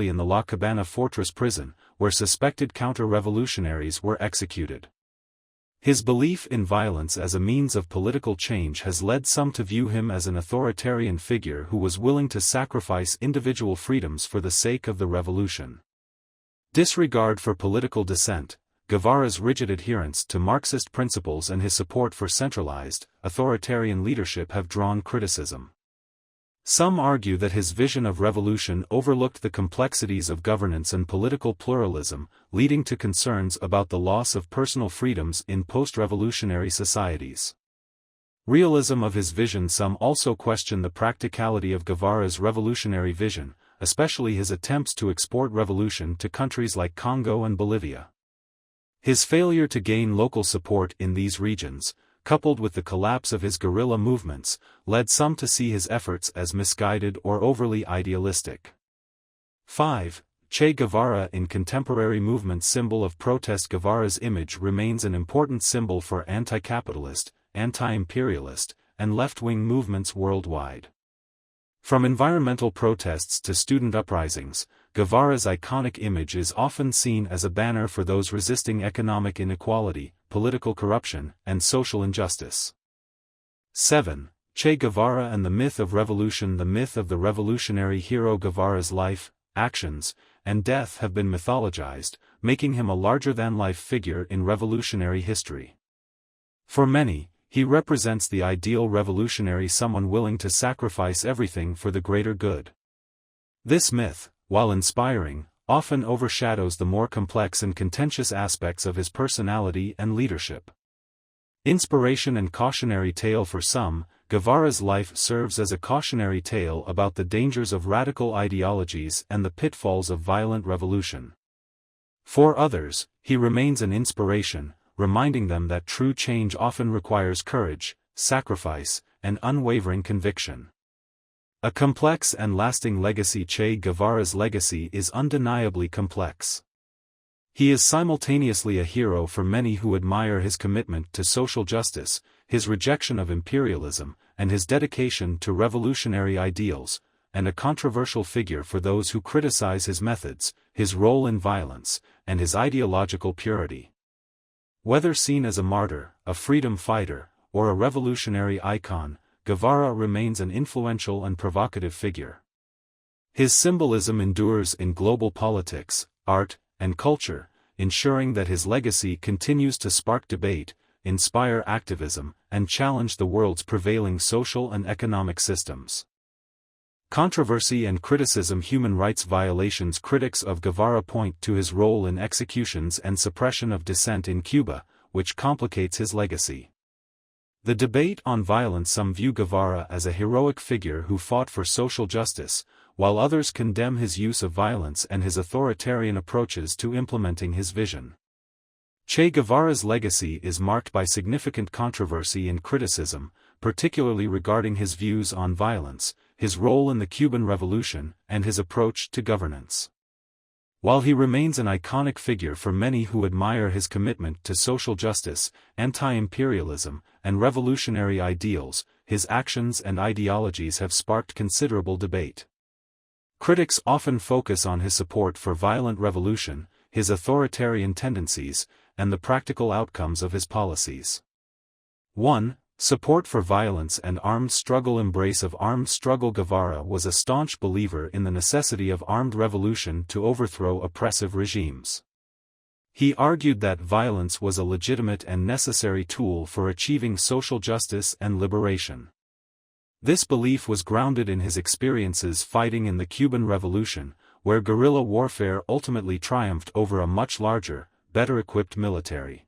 in the La Cabana fortress prison, where suspected counter-revolutionaries were executed. His belief in violence as a means of political change has led some to view him as an authoritarian figure who was willing to sacrifice individual freedoms for the sake of the revolution. Disregard for political dissent, Guevara's rigid adherence to Marxist principles and his support for centralized, authoritarian leadership have drawn criticism. Some argue that his vision of revolution overlooked the complexities of governance and political pluralism, leading to concerns about the loss of personal freedoms in post-revolutionary societies. Realism of his vision. Some also question the practicality of Guevara's revolutionary vision, especially his attempts to export revolution to countries like Congo and Bolivia. His failure to gain local support in these regions, coupled with the collapse of his guerrilla movements, led some to see his efforts as misguided or overly idealistic. 5. Che Guevara in contemporary movements. Symbol of protest. Guevara's image remains an important symbol for anti-capitalist, anti-imperialist, and left-wing movements worldwide. From environmental protests to student uprisings, Guevara's iconic image is often seen as a banner for those resisting economic inequality, political corruption, and social injustice. 7. Che Guevara and the myth of revolution. The myth of the revolutionary hero Guevara's life, actions, and death have been mythologized, making him a larger-than-life figure in revolutionary history. For many, he represents the ideal revolutionary, someone willing to sacrifice everything for the greater good. This myth, while inspiring, often overshadows the more complex and contentious aspects of his personality and leadership. Inspiration and cautionary tale. For some, Guevara's life serves as a cautionary tale about the dangers of radical ideologies and the pitfalls of violent revolution. For others, he remains an inspiration, reminding them that true change often requires courage, sacrifice, and unwavering conviction. A complex and lasting legacy. Che Guevara's legacy is undeniably complex. He is simultaneously a hero for many who admire his commitment to social justice, his rejection of imperialism, and his dedication to revolutionary ideals, and a controversial figure for those who criticize his methods, his role in violence, and his ideological purity. Whether seen as a martyr, a freedom fighter, or a revolutionary icon, Guevara remains an influential and provocative figure. His symbolism endures in global politics, art, and culture, ensuring that his legacy continues to spark debate, inspire activism, and challenge the world's prevailing social and economic systems. Controversy and criticism. Human rights violations. Critics of Guevara point to his role in executions and suppression of dissent in Cuba, which complicates his legacy. The debate on violence. Some view Guevara as a heroic figure who fought for social justice, while others condemn his use of violence and his authoritarian approaches to implementing his vision. Che Guevara's legacy is marked by significant controversy and criticism, particularly regarding his views on violence, his role in the Cuban Revolution, and his approach to governance. While he remains an iconic figure for many who admire his commitment to social justice, anti-imperialism, and revolutionary ideals, his actions and ideologies have sparked considerable debate. Critics often focus on his support for violent revolution, his authoritarian tendencies, and the practical outcomes of his policies. 1. Support for violence and armed struggle. Embrace of armed struggle. Guevara was a staunch believer in the necessity of armed revolution to overthrow oppressive regimes. He argued that violence was a legitimate and necessary tool for achieving social justice and liberation. This belief was grounded in his experiences fighting in the Cuban Revolution, where guerrilla warfare ultimately triumphed over a much larger, better-equipped military.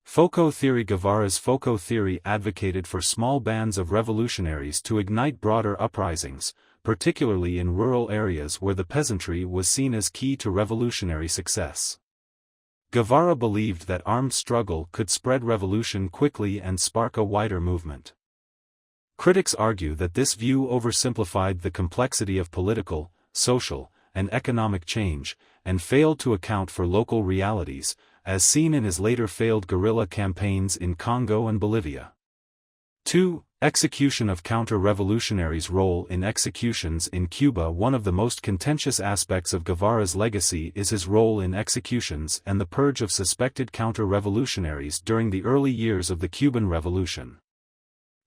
FOCO theory. Guevara's FOCO theory advocated for small bands of revolutionaries to ignite broader uprisings, particularly in rural areas where the peasantry was seen as key to revolutionary success. Guevara believed that armed struggle could spread revolution quickly and spark a wider movement. Critics argue that this view oversimplified the complexity of political, social, and economic change, and failed to account for local realities, as seen in his later failed guerrilla campaigns in Congo and Bolivia. 2. Execution of counter-revolutionaries' role in executions in Cuba. One of the most contentious aspects of Guevara's legacy is his role in executions and the purge of suspected counter-revolutionaries during the early years of the Cuban Revolution.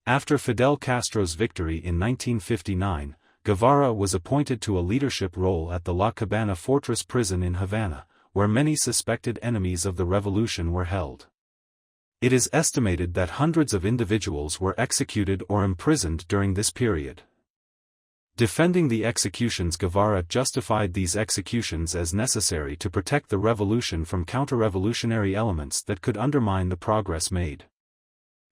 After Fidel Castro's victory in 1959, Guevara was appointed to a leadership role at the La Cabana fortress prison in Havana, where many suspected enemies of the revolution were held. It is estimated that hundreds of individuals were executed or imprisoned during this period. Defending the executions, Guevara justified these executions as necessary to protect the revolution from counter-revolutionary elements that could undermine the progress made.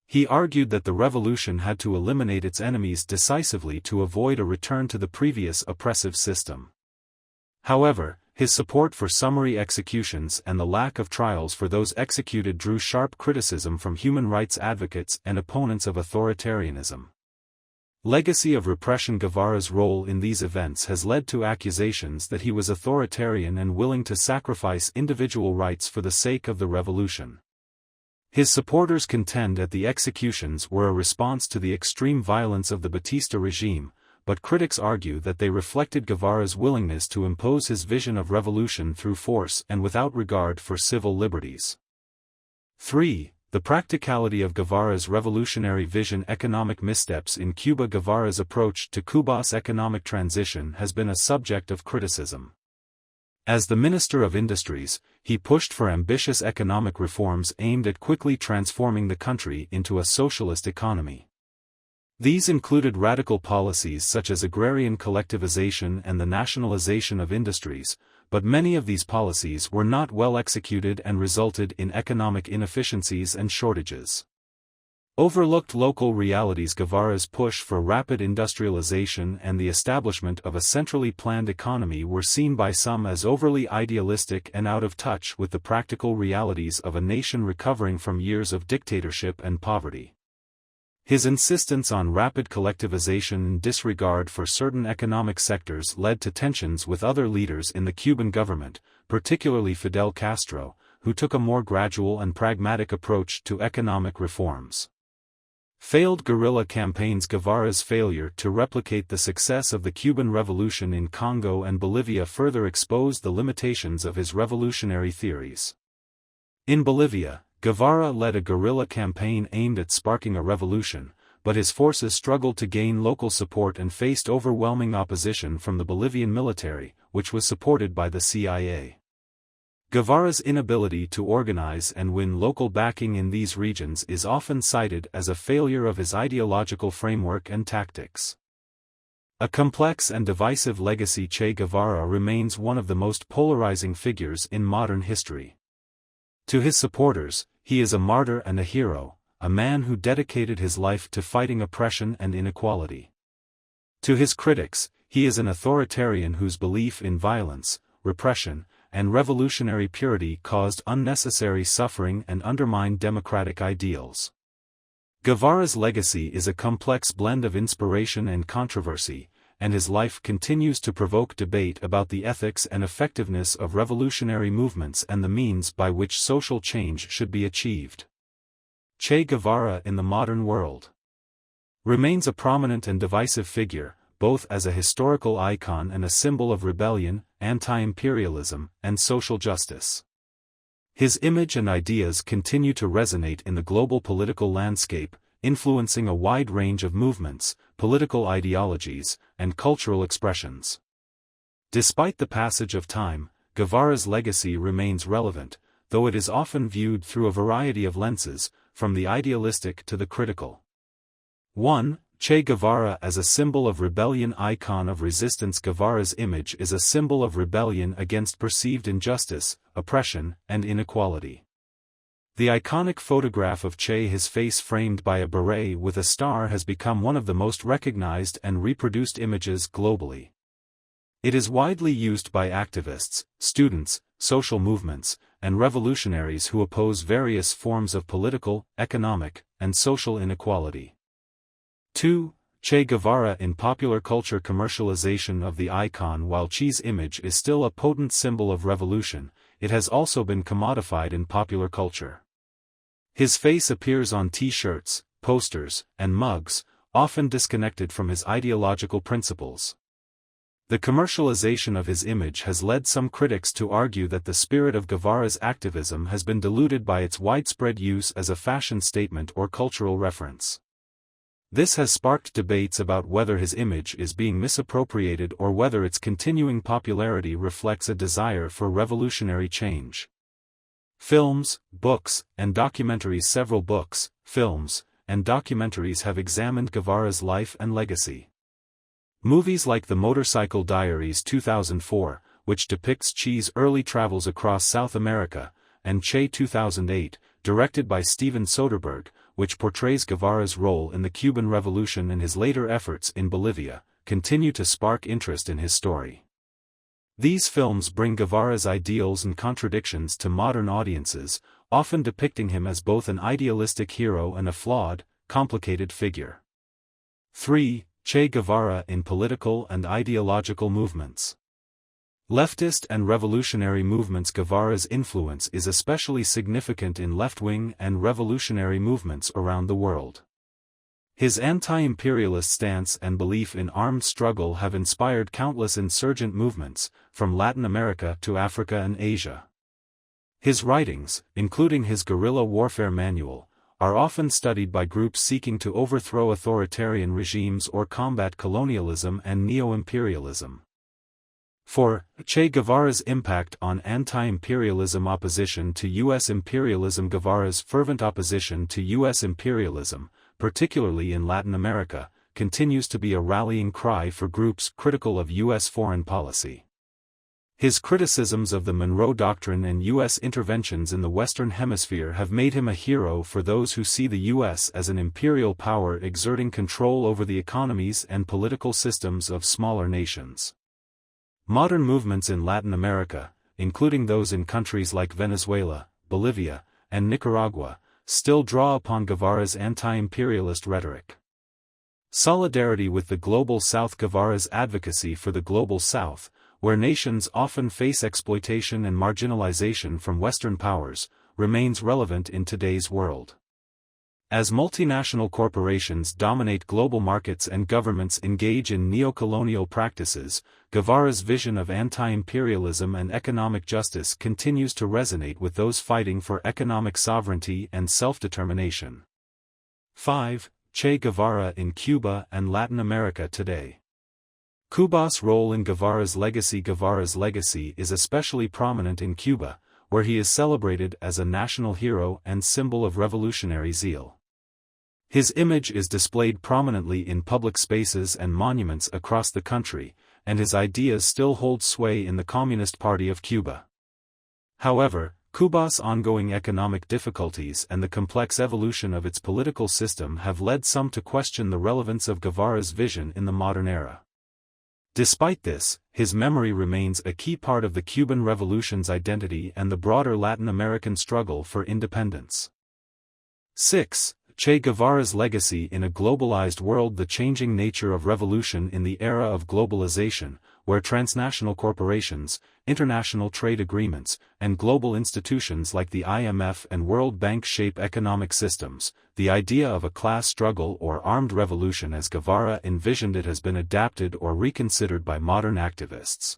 He argued that the revolution had to eliminate its enemies decisively to avoid a return to the previous oppressive system. However, his support for summary executions and the lack of trials for those executed drew sharp criticism from human rights advocates and opponents of authoritarianism. Legacy of repression. Guevara's role in these events has led to accusations that he was authoritarian and willing to sacrifice individual rights for the sake of the revolution. His supporters contend that the executions were a response to the extreme violence of the Batista regime, but critics argue that they reflected Guevara's willingness to impose his vision of revolution through force and without regard for civil liberties. 3. The practicality of Guevara's revolutionary vision. Economic missteps in Cuba. Guevara's approach to Cuba's economic transition has been a subject of criticism. As the Minister of Industries, he pushed for ambitious economic reforms aimed at quickly transforming the country into a socialist economy. These included radical policies such as agrarian collectivization and the nationalization of industries, but many of these policies were not well executed and resulted in economic inefficiencies and shortages. Overlooked local realities. Guevara's push for rapid industrialization and the establishment of a centrally planned economy were seen by some as overly idealistic and out of touch with the practical realities of a nation recovering from years of dictatorship and poverty. His insistence on rapid collectivization and disregard for certain economic sectors led to tensions with other leaders in the Cuban government, particularly Fidel Castro, who took a more gradual and pragmatic approach to economic reforms. Failed guerrilla campaigns. Guevara's failure to replicate the success of the Cuban Revolution in Congo and Bolivia further exposed the limitations of his revolutionary theories. In Bolivia, Guevara led a guerrilla campaign aimed at sparking a revolution, but his forces struggled to gain local support and faced overwhelming opposition from the Bolivian military, which was supported by the CIA. Guevara's inability to organize and win local backing in these regions is often cited as a failure of his ideological framework and tactics. A complex and divisive legacy. Che Guevara remains one of the most polarizing figures in modern history. To his supporters, he is a martyr and a hero, a man who dedicated his life to fighting oppression and inequality. To his critics, he is an authoritarian whose belief in violence, repression, and revolutionary purity caused unnecessary suffering and undermined democratic ideals. Guevara's legacy is a complex blend of inspiration and controversy, and his life continues to provoke debate about the ethics and effectiveness of revolutionary movements and the means by which social change should be achieved. Che Guevara in the modern world remains a prominent and divisive figure, both as a historical icon and a symbol of rebellion, anti-imperialism, and social justice. His image and ideas continue to resonate in the global political landscape, influencing a wide range of movements, political ideologies, and cultural expressions. Despite the passage of time, Guevara's legacy remains relevant, though it is often viewed through a variety of lenses, from the idealistic to the critical. 1. Che Guevara as a symbol of rebellion. Icon of resistance. Guevara's image is a symbol of rebellion against perceived injustice, oppression, and inequality. The iconic photograph of Che, his face framed by a beret with a star, has become one of the most recognized and reproduced images globally. It is widely used by activists, students, social movements, and revolutionaries who oppose various forms of political, economic, and social inequality. 2. Che Guevara in popular culture. Commercialization of the icon. While Che's image is still a potent symbol of revolution, it has also been commodified in popular culture. His face appears on T-shirts, posters, and mugs, often disconnected from his ideological principles. The commercialization of his image has led some critics to argue that the spirit of Guevara's activism has been diluted by its widespread use as a fashion statement or cultural reference. This has sparked debates about whether his image is being misappropriated or whether its continuing popularity reflects a desire for revolutionary change. Films, books, and documentaries. Several books, films, and documentaries have examined Guevara's life and legacy. Movies like The Motorcycle Diaries 2004, which depicts Che's early travels across South America, and Che 2008, directed by Steven Soderbergh, which portrays Guevara's role in the Cuban Revolution and his later efforts in Bolivia, continue to spark interest in his story. These films bring Guevara's ideals and contradictions to modern audiences, often depicting him as both an idealistic hero and a flawed, complicated figure. 3. Che Guevara in political and ideological movements. Leftist and revolutionary movements. Guevara's influence is especially significant in left-wing and revolutionary movements around the world. His anti-imperialist stance and belief in armed struggle have inspired countless insurgent movements, from Latin America to Africa and Asia. His writings, including his guerrilla warfare manual, are often studied by groups seeking to overthrow authoritarian regimes or combat colonialism and neo-imperialism. 4. Che Guevara's impact on anti-imperialism. Opposition to U.S. imperialism. Guevara's fervent opposition to U.S. imperialism, particularly in Latin America, continues to be a rallying cry for groups critical of U.S. foreign policy. His criticisms of the Monroe Doctrine and U.S. interventions in the Western Hemisphere have made him a hero for those who see the U.S. as an imperial power exerting control over the economies and political systems of smaller nations. Modern movements in Latin America, including those in countries like Venezuela, Bolivia, and Nicaragua, still draw upon Guevara's anti-imperialist rhetoric. Solidarity with the Global South. Guevara's advocacy for the Global South, where nations often face exploitation and marginalization from Western powers, remains relevant in today's world. As multinational corporations dominate global markets and governments engage in neo-colonial practices, Guevara's vision of anti-imperialism and economic justice continues to resonate with those fighting for economic sovereignty and self-determination. 5. Che Guevara in Cuba and Latin America today. Cuba's role in Guevara's legacy. Guevara's legacy is especially prominent in Cuba, where he is celebrated as a national hero and symbol of revolutionary zeal. His image is displayed prominently in public spaces and monuments across the country, and his ideas still hold sway in the Communist Party of Cuba. However, Cuba's ongoing economic difficulties and the complex evolution of its political system have led some to question the relevance of Guevara's vision in the modern era. Despite this, his memory remains a key part of the Cuban Revolution's identity and the broader Latin American struggle for independence. 6. Che Guevara's legacy in a globalized world. The changing nature of revolution in the era of globalization, where transnational corporations, international trade agreements, and global institutions like the IMF and World Bank shape economic systems, the idea of a class struggle or armed revolution as Guevara envisioned it has been adapted or reconsidered by modern activists.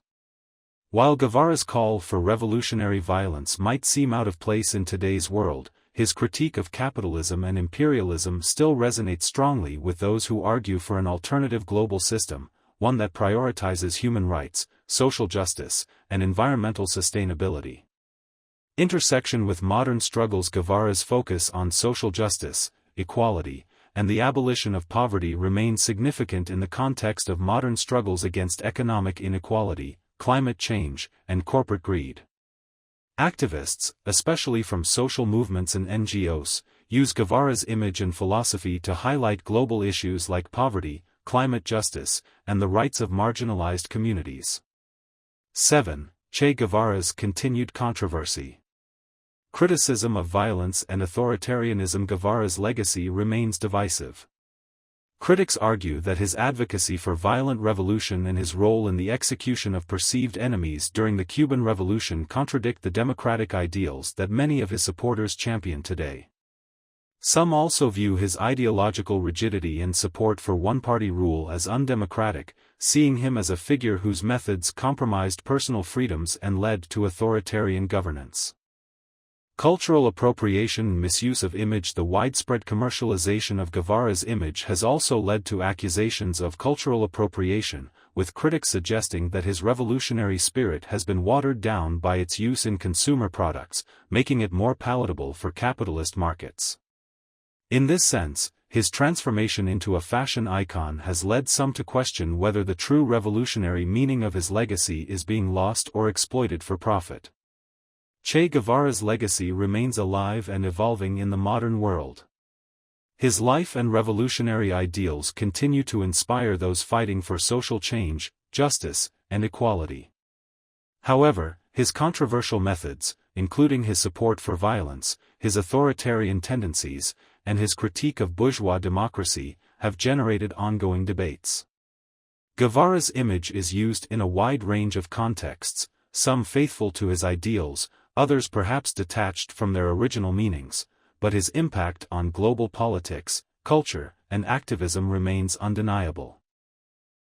While Guevara's call for revolutionary violence might seem out of place in today's world, his critique of capitalism and imperialism still resonates strongly with those who argue for an alternative global system, one that prioritizes human rights, social justice, and environmental sustainability. Intersection with modern struggles. Guevara's focus on social justice, equality, and the abolition of poverty remains significant in the context of modern struggles against economic inequality, climate change, and corporate greed. Activists, especially from social movements and NGOs, use Guevara's image and philosophy to highlight global issues like poverty, climate justice, and the rights of marginalized communities. 7. Che Guevara's continued controversy. Criticism of violence and authoritarianism. Guevara's legacy remains divisive. Critics argue that his advocacy for violent revolution and his role in the execution of perceived enemies during the Cuban Revolution contradict the democratic ideals that many of his supporters champion today. Some also view his ideological rigidity and support for one-party rule as undemocratic, seeing him as a figure whose methods compromised personal freedoms and led to authoritarian governance. Cultural appropriation and misuse of image. The widespread commercialization of Guevara's image has also led to accusations of cultural appropriation, with critics suggesting that his revolutionary spirit has been watered down by its use in consumer products, making it more palatable for capitalist markets. In this sense, his transformation into a fashion icon has led some to question whether the true revolutionary meaning of his legacy is being lost or exploited for profit. Che Guevara's legacy remains alive and evolving in the modern world. His life and revolutionary ideals continue to inspire those fighting for social change, justice, and equality. However, his controversial methods, including his support for violence, his authoritarian tendencies, and his critique of bourgeois democracy, have generated ongoing debates. Guevara's image is used in a wide range of contexts, some faithful to his ideals, others perhaps detached from their original meanings, but his impact on global politics, culture, and activism remains undeniable.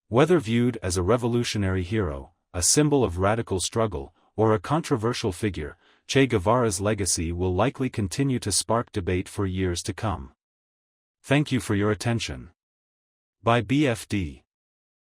Whether viewed as a revolutionary hero, a symbol of radical struggle, or a controversial figure, Che Guevara's legacy will likely continue to spark debate for years to come. Thank you for your attention. By BFD.